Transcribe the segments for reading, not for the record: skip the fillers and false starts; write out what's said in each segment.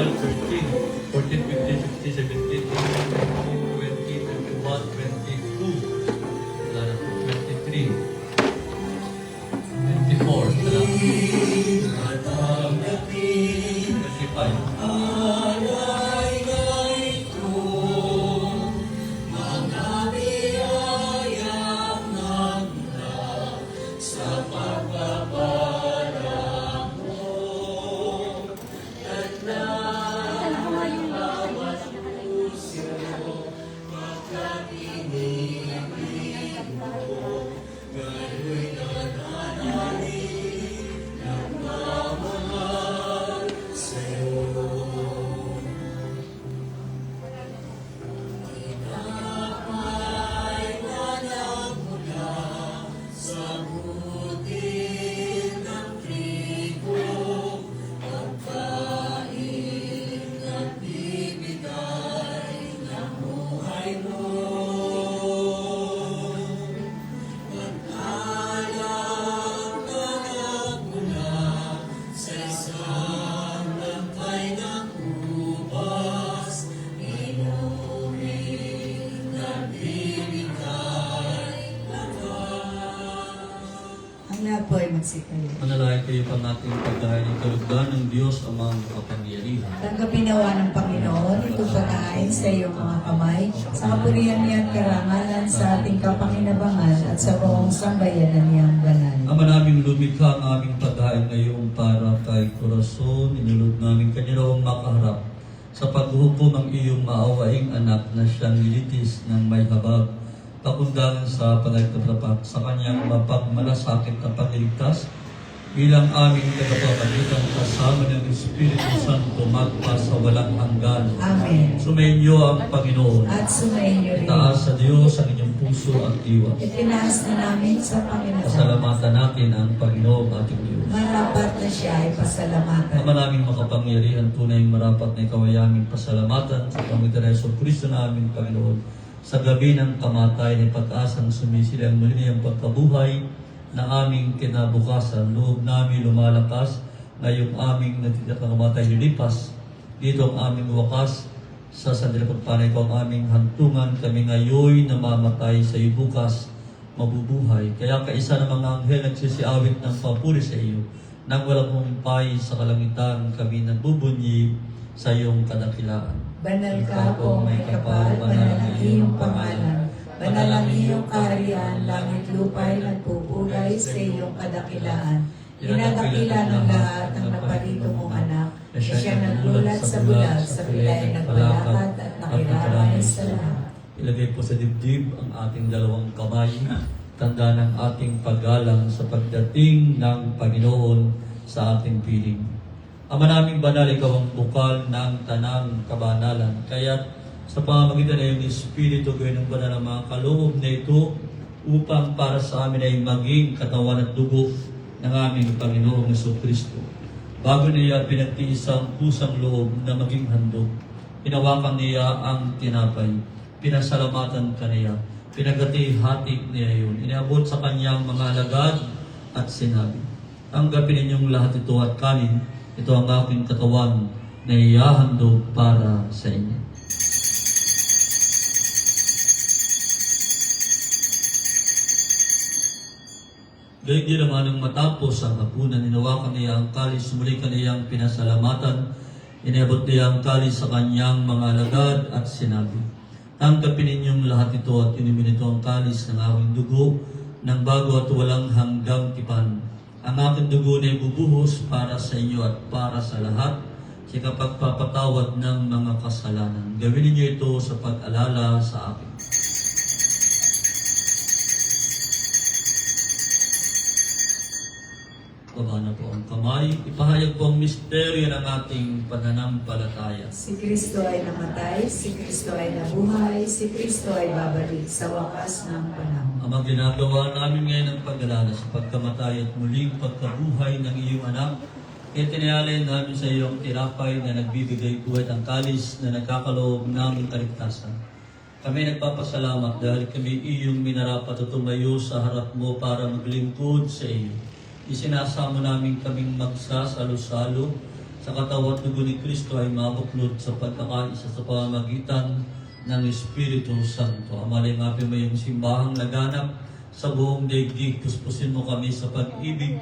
12, 13, 14, 15, 16, 17, 18, 20, 21, 22. Wala na po. 23. 24. Wala. 25. Po ay magsitayo. Manalangin kayo pang ating pagkain ng kalugdan ng Diyos amang kapangyarihan. Tanggapin nawa ng Panginoon itong pagkain sa iyong mga kamay, sa kapurihan niya at karangalan sa ating kapanginabangan at sa buong sambayanan niyang banal. Ama naming lumikha ang aming pagkain ngayon para kay Corazon, inulog namin kanya rawang makaharap sa paghukom ng iyong maawaing anak na siyang nilitis ng may habag, pakundangan sa panagtatrapat sa kanyang mapagmalasakit na pagliligtas bilang aming tagapamagitan kasama ng Espiritu Santo magpa sa walang hanggan. Amen. Sumainyo ang Panginoon. At sumainyo rin. Itaas sa Diyos ang inyong puso at diwa. Itinaas na namin sa Panginoon. Pasalamatan natin ang Panginoon ating Diyos. Marapat na siya ay pasalamatan. Ama naming makapangyarihan, tunay marapat na ikaw ay aming pasalamatan sa pamagitan ng Kristo na aming Panginoon. Sa gabi ng kamatayan ay pag-asang sumisilang muli ang pagkabuhay na aming kinabukasan. Loob namin lumalakas ngayong aming natitak na kamatay lilipas. Dito ang aming wakas sa sandali pagpanay ko ang aming hantungan. Kami ngayon namamatay sa iyo bukas mabubuhay. Kaya kaisa ng mga anghel nagsisiawit ng papuri sa iyo. Nang walang humpay sa kalangitan kami nagbubunyi sa iyong kadakilaan. Banal ka o may kapal, banal ang iyong pangalan. Banal ang iyong kaharian, langit lupa'y nagpupulay sa iyong kadakilaan. Dinadakila ng lahat ng naparito mong anak, na siya naglulat sa bulag, sa pilay nagbalakad at nakiramay sa lahat. Ilagay po sa dibdib ang ating dalawang kamay, tanda ng ating paggalang sa pagdating ng Panginoon sa ating piling. Ama naming banal, ikaw ang bukal ng tanang kabanalan. Kaya sa pamamagitan na iyong Espiritu, gawin ng banal ang mga kaloob na ito upang para sa amin ay maging katawan at dugo ng aming Panginoong Jesucristo. Bago niya pinagtiis ang pusang loob na maging handog, hinawakan niya ang tinapay, pinasalamatan ka niya, pinagati-hati niya yun, inaabot sa kanyang mga alagad at sinabi, "Tanggapin ninyong lahat ito at kanin, ito ang aking katawan na ihahandog para sa inyo." Gayun din naman nang matapos ang hapunan, hinawakan niya ang kalis, muli kaniyang pinasalamatan, inabot niya ang kalis sa kanyang mga alagad at sinabi, "Tanggapin ninyong lahat ito at inumin ito ang kalis ng aking dugo ng bago at walang hanggang tipan. Ang aking dugo na ibubuhos para sa inyo at para sa lahat sa kapagpapatawad ng mga kasalanan. Gawin niyo ito sa pag-alala sa akin." Baba na po ang kamay. Ipahayag po ang misteryo ng ating pananampalataya. Si Kristo ay namatay, si Kristo ay nabuhay, si Kristo ay babalik sa wakas ng panahon. Ang ginagawa namin ngayon ang pag-alala sa pagkamatay at muling pagkabuhay ng iyong anak, itinayalay namin sa iyong tinapay na nagbibigay buhay ang kalis na nagkakaloob ng kaligtasan. Kami nagpapasalamat dahil kami iyong minarapat at tumayo sa harap mo para maglingkod sa iyo. Isinasamo namin kaming magsasalo-salo sa katawan at dugo ni Kristo ay mabuklod sa pagkakaisa sa pamamagitan ng Espiritu Santo. Amalingapin mo yung simbahang laganap sa buong daigdig. Puspusin mo kami sa pag-ibig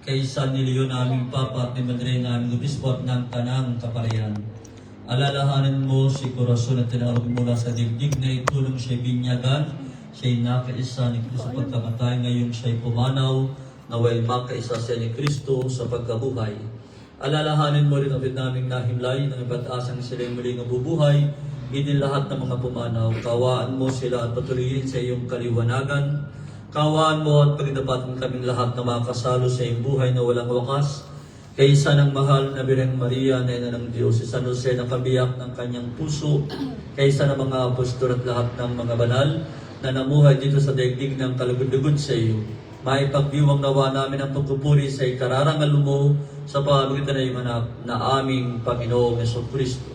kay San Nilio naming Papa at ni Madre naming Obispo at ng Tanang Kaparian. Alalahanin mo si Corazon at tinawag mula sa digdig na itulong siya'y binyagan, siya'y nakaisa ni Kristo pagkamatay, ngayon siya'y pumanaw, naway makaisa siya ni Kristo sa pagkabuhay. Alalahanin mo rin ang naming nahimlay ng iba't-asang sila'y muling nabubuhay, hindi lahat ng mga pumanaw. Kawaan mo sila at patuloyin sa iyong kaliwanagan. Kawaan mo at pagdapatin kaming lahat na makasalo sa iyong buhay na walang wakas. Kaysa ng mahal na Birheng Maria na ina ng Diyos, si San Jose na kabiyak ng kanyang puso, kaysa ng mga apostol at lahat ng mga banal na namuhay dito sa daigdig ng kalugod-lugod sa iyo. Maipagdiwang nawa namin ang pagpupuri sa ikararangal mo sa pamagitan ng anak na aming Panginoong Jesucristo.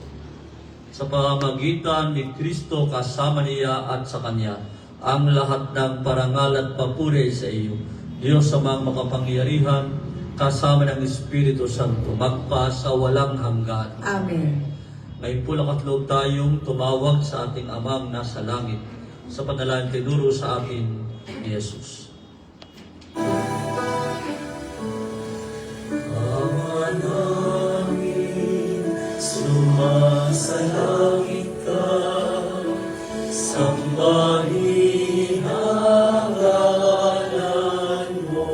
Sa pamagitan ni Kristo kasama niya at sa Kanya, ang lahat ng parangal at papuri sa iyo, Diyos sa mga makapangyarihan, kasama ng Espiritu Santo, magpa sa walang hanggan. Amen. May pulak at loob tayong tumawag sa ating Amang nasa langit, sa panalangin tinuro sa atin ni Jesus. Ama namin, sumasalangit ka, sambahin ang ngalan mo.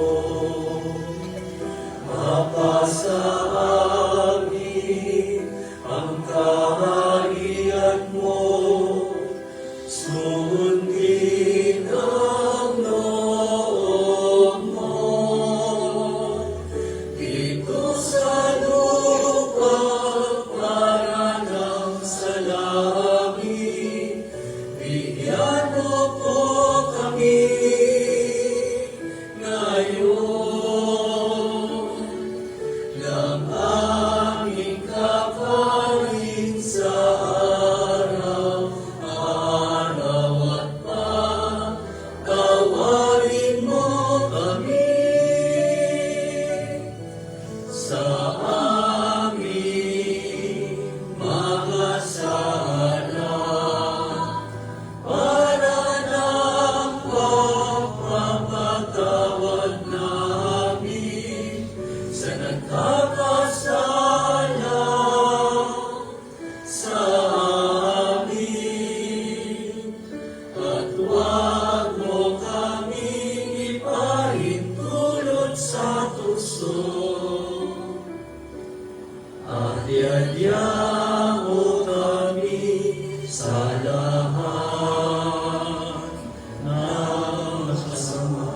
Mapasa amin ang kaharian mo, sundin ang loob mo. Dito sa lupa para ng sa langit, bigyan mo po kami ngayon ng aming kakain sa araw-araw at patawarin mo kami sa aming mga sala para ng pagpapatawad namin sa nagkakasala sa amin. At huwag mo kaming ipahintulot sa tukso, at iadya mo kami sa lahat ng masama.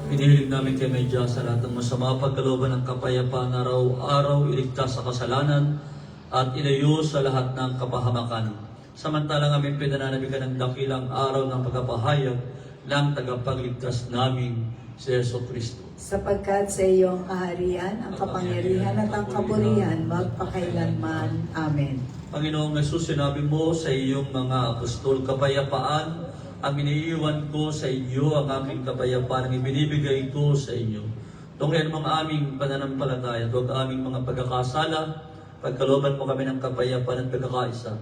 Pinihiling namin kay may Diyos sa lahat ng masama, pagkalooban ng kapayapaan araw-araw, iligtas sa kasalanan, at ilayo sa lahat ng kapahamakan. Samantalang aming pinananabigan ng dakilang araw ng pagkapahayag ng tagapagligtas namin si Jesucristo. Sapagkat sa iyong kaharian, ang kapangyarihan at ang kaburihan magpakailanman. Amen. Panginoong Jesus, sinabi mo sa iyong mga apostol, kapayapaan ang iniiwan ko sa iyo, ang aming kapayapaan ang ibinibigay ko sa inyo. Tunghayan mo ang aming pananampalataya at huwag aming mga pagkakasala, pagkalooban mo kami ng kapayapaan at pagkakaisa.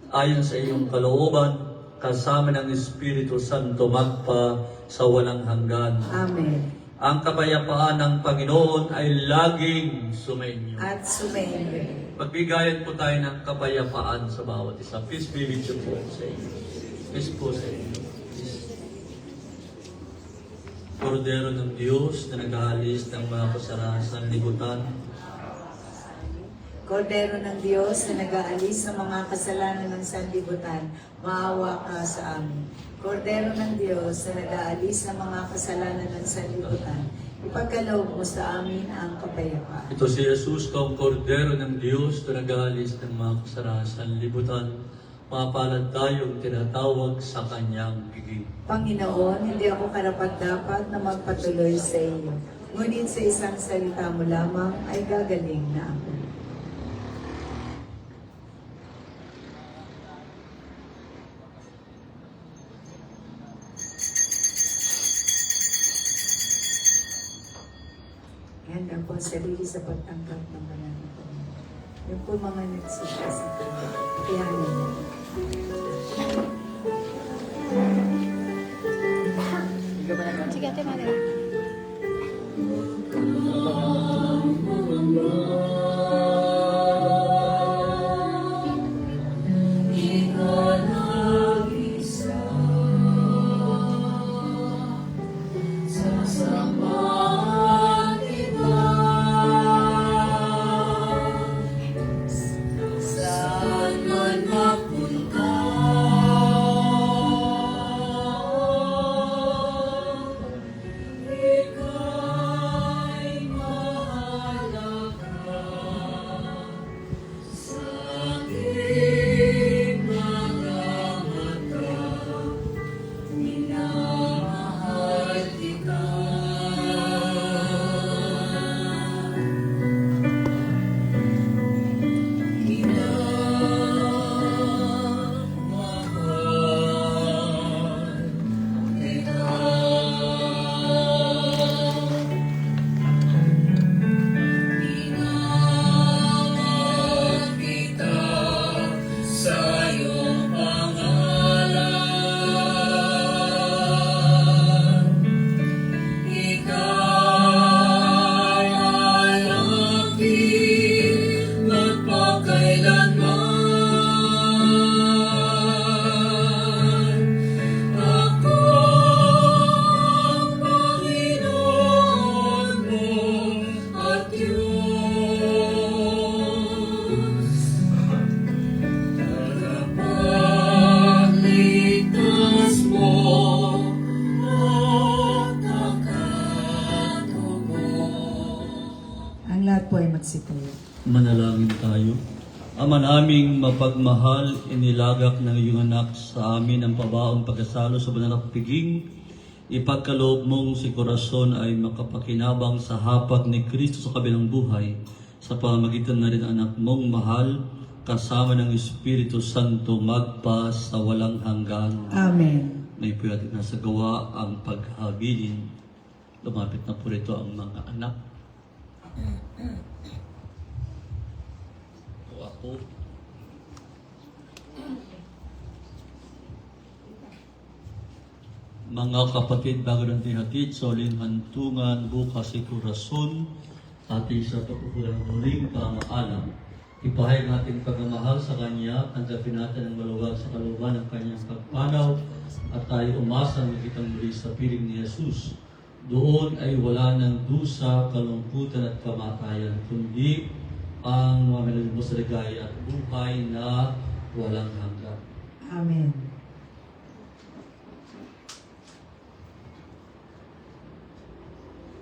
Ayon sa iyong kalooban, kasama ng Espiritu Santo, magpa sa walang hanggan. Amen. Ang kapayapaan ng Panginoon ay laging sumainyo. At sumainyo. Magbigayan po tayo ng kapayapaan sa bawat isa. Peace be with you po sa inyo. Peace po sa inyo. Peace. Kordero ng Diyos na nag-aalis ng mga kasarasan libutan, Kordero ng Diyos na nag-aalis sa mga kasalanan ng sanlibutan, maawa ka sa amin. Kordero ng Diyos na nag-aalis sa mga kasalanan ng sanlibutan, ipagkaloob mo sa amin ang kapayapaan. ito si Jesus, kong Kordero ng Diyos na nag-aalis ng mga kasarasan libutan, mapalad tayong tinatawag sa kanyang bigay. Panginoon, hindi ako karapat-dapat na magpatuloy sa iyo. Ngunit sa isang salita mo lamang ay gagaling na ako. handa po ang sarili sa pagtanggap ng banal na Panginoon. Yung po mga nagsusya sa Panginoon. Kaya naman. Sige, Ate Mother. Ang lahat po ay magsitayo. Manalangin tayo. Ama naming mapagmahal, inilagak ng iyong anak sa amin ang pabaong pagkasalo sa banal na piging. Ipagkaloob mong si Corazon ay makapakinabang sa hapag ni Kristo sa kabilang buhay sa pamamagitan na rin ng anak mong mahal kasama ng Espiritu Santo magpa sa walang hanggan. Amen. May pwede na sa gawa ang paghabilin. Lumapit na po rito ang mga anak. O ako. Mga kapatid, bago natin hatid sa uling hantungan, bukas si Corazon, ating sa pagkukulang huling pamaalam. Ipahayag natin pagmamahal sa Kanya, tanggapin natin ang maluwag sa kalooban ng Kanyang pagpanaw, at tayo umasa magkitang muli sa piling ni Jesus. Doon ay wala ng dusa, kalungkutan at kamatayan, kundi ang maminalibos sa ligaya at buhay na walang hanggan. Amen.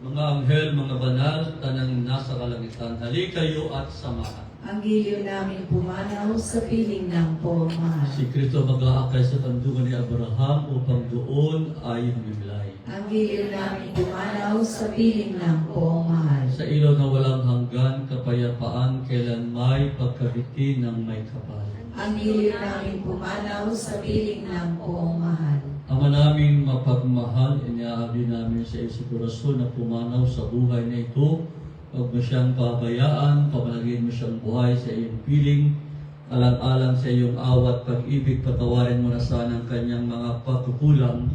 Mga anghel, mga banal, tanang nasa kalangitan, halika kayo at samahan. Ang giliw namin pumanaw sa piling ng pumahal. Si Kristo mag-aakay sa tandungan ni Abraham upang doon ay humimlay. Ang giliw namin pumanaw sa piling ng pumahal. Sa ilaw na walang hanggan, kapayapaan kailan may pagkabiti ng may kapal. Ang giliw namin pumanaw sa piling ng pumahal. Ama naming mapagmahal, iniaabi namin sa iyo si Corazon na pumanaw sa buhay na ito. Huwag mo siyang pabayaan, pamalagin mo siyang buhay sa iyong piling, alang-alang sa iyong awat pag-ibig, patawarin mo na sana ang kanyang mga pagkukulang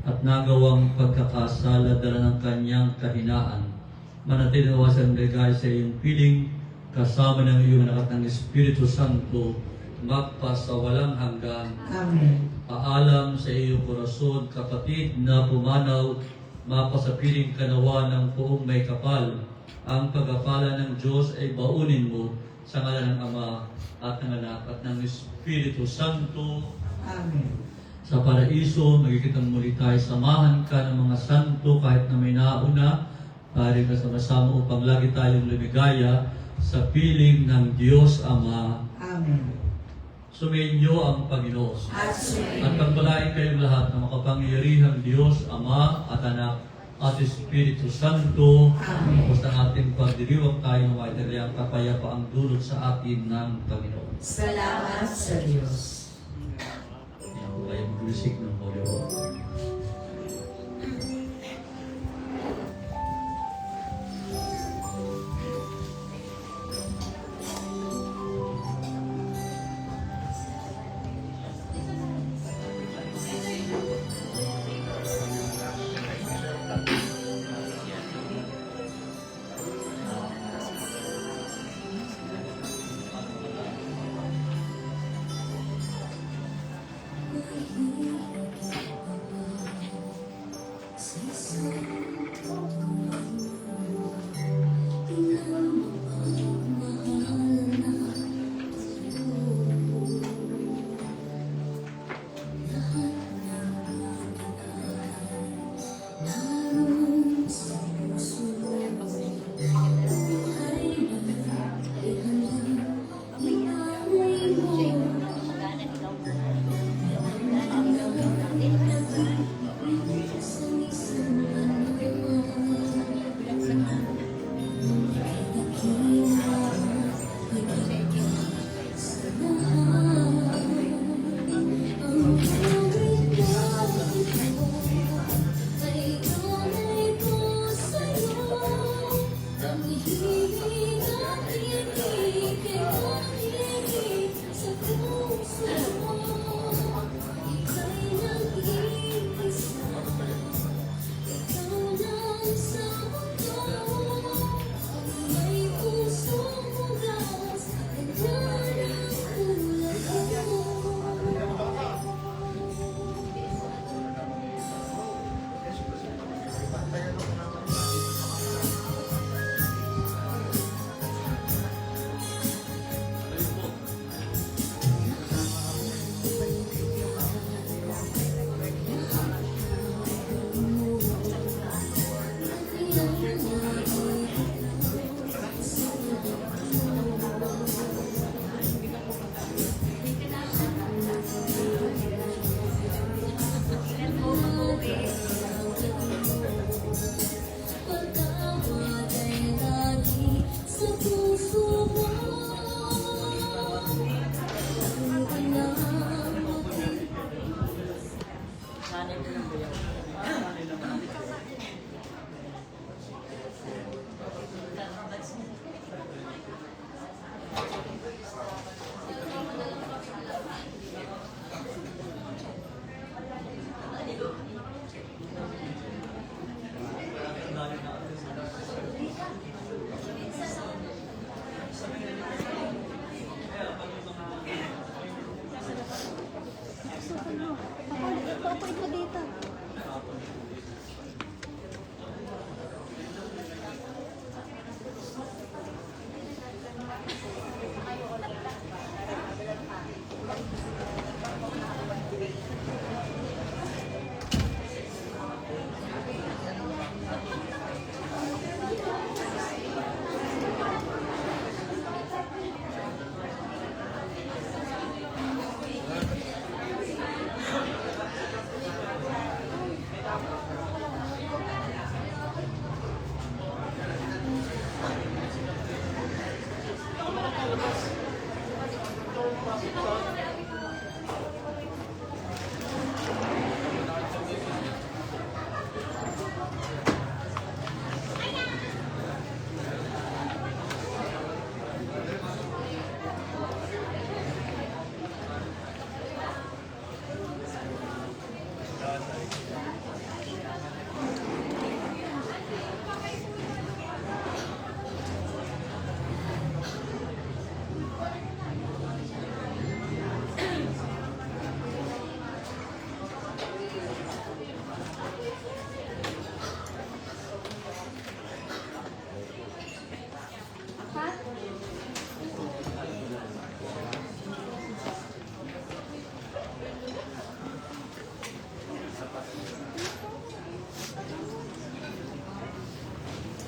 at nagawang pagkakasala dala ng kanyang kahinaan. Manatili na wasang ligay sa iyong piling, kasama ng iyong anak ng Espiritu Santo, magpa sa walang hanggan. Amen. Paalam sa iyong Corazon, kapatid na pumanaw, mapasapiling kanawa ng poong may kapal. Ang pagkapala ng Diyos ay baunin mo sa ngalan ng Ama at ng Anak at ng Espiritu Santo. Amen. Sa paraiso, magkikitang muli tayo. Samahan ka ng mga santo kahit na may nauna. Pari ka sama-sama upang lagi tayong lumigaya sa piling ng Diyos Ama. Amen. Sumainyo ang Panginoon. At At pagpalain kayong lahat ng makapangyarihang Diyos, Ama at Anak at Espiritu Santo. Amen. Basta ating pagdiriwag tayo ng maitaliyang kapayapaang dulot sa atin ng Panginoon. Salamat sa Diyos. Yan po kayong music ng Holy Word. Paupuin mo dito.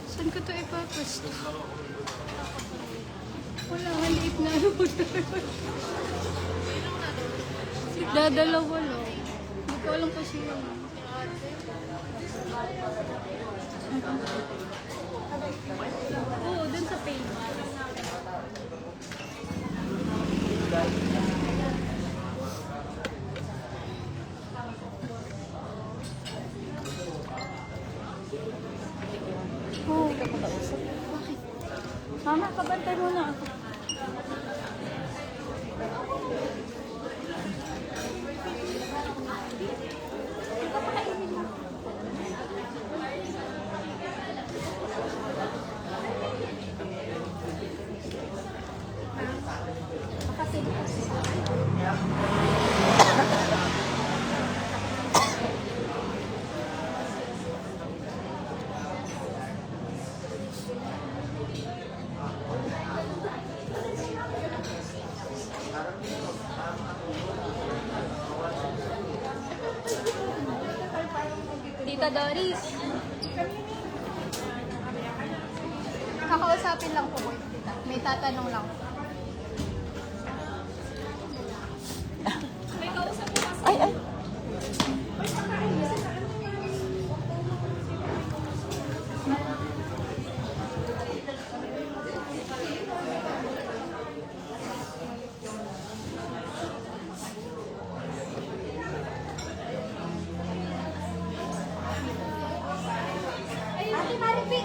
Saan ko ito ipapasto? Wala, maliit na ano po. Dadalawa lang. Hindi ko alam kasi yun. Oo, dun sa page. Oo. Bakit? Mama, kabantay mo na ako. Ikaw pakainin mo. Tita Doris. Kakausapin lang po ko, tita. May tatanong lang po. May kausap po kasi. Ay. Ate Maripi!